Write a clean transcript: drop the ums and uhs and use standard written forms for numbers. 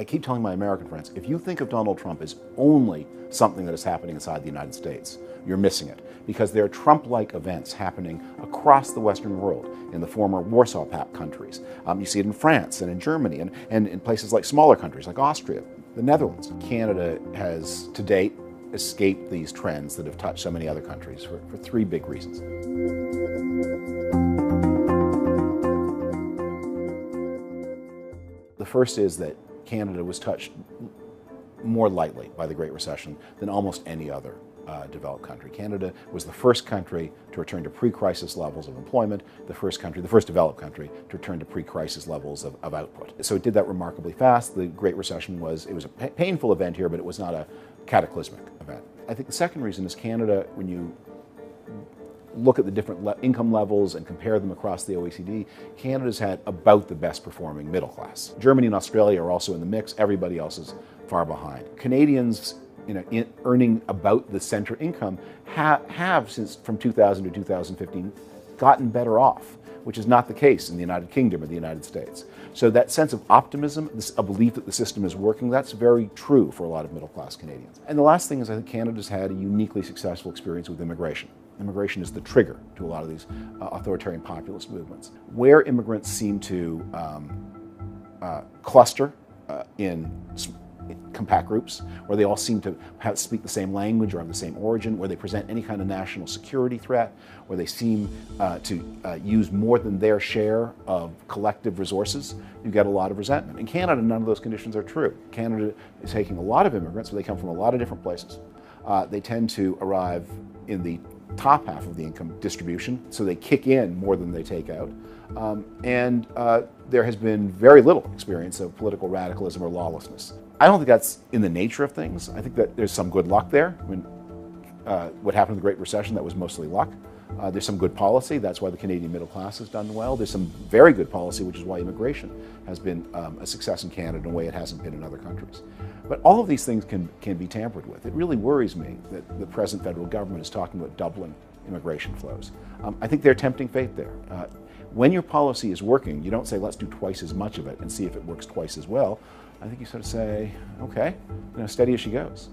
I keep telling my American friends, if you think of Donald Trump as only something that is happening inside the United States, you're missing it. Because there are Trump-like events happening across the Western world, in the former Warsaw Pact countries. You see it in France and in Germany and in places like smaller countries like Austria, the Netherlands. Canada has, to date, escaped these trends that have touched so many other countries for three big reasons. The first is that Canada was touched more lightly by the Great Recession than almost any other developed country. Canada was the first country to return to pre-crisis levels of employment, the first developed country to return to pre-crisis levels of output. So it did that remarkably fast. The Great Recession was a painful event here, but it was not a cataclysmic event. I think the second reason is Canada, when you look at the different income levels and compare them across the OECD, Canada's had about the best performing middle class. Germany and Australia are also in the mix. Everybody else is far behind. Canadians, earning about the center income have since from 2000 to 2015 gotten better off, which is not the case in the United Kingdom or the United States. So that sense of optimism, a belief that the system is working, that's very true for a lot of middle-class Canadians. And the last thing is I think Canada's had a uniquely successful experience with immigration. Immigration is the trigger to a lot of these authoritarian populist movements. Where immigrants seem to cluster in compact groups, where they all seem to speak the same language or have the same origin, where they present any kind of national security threat, where they seem to use more than their share of collective resources, you get a lot of resentment. In Canada, none of those conditions are true. Canada is taking a lot of immigrants, but they come from a lot of different places. They tend to arrive in the top half of the income distribution, so they kick in more than they take out. There has been very little experience of political radicalism or lawlessness. I don't think that's in the nature of things. I think that there's some good luck there. I mean, what happened in the Great Recession, that was mostly luck. There's some good policy. That's why the Canadian middle class has done well. There's some very good policy, which is why immigration has been a success in Canada in a way it hasn't been in other countries. But all of these things can be tampered with. It really worries me that the present federal government is talking about doubling immigration flows. I think they're tempting fate there. When your policy is working, you don't say, let's do twice as much of it and see if it works twice as well. I think you sort of say, okay, steady as she goes.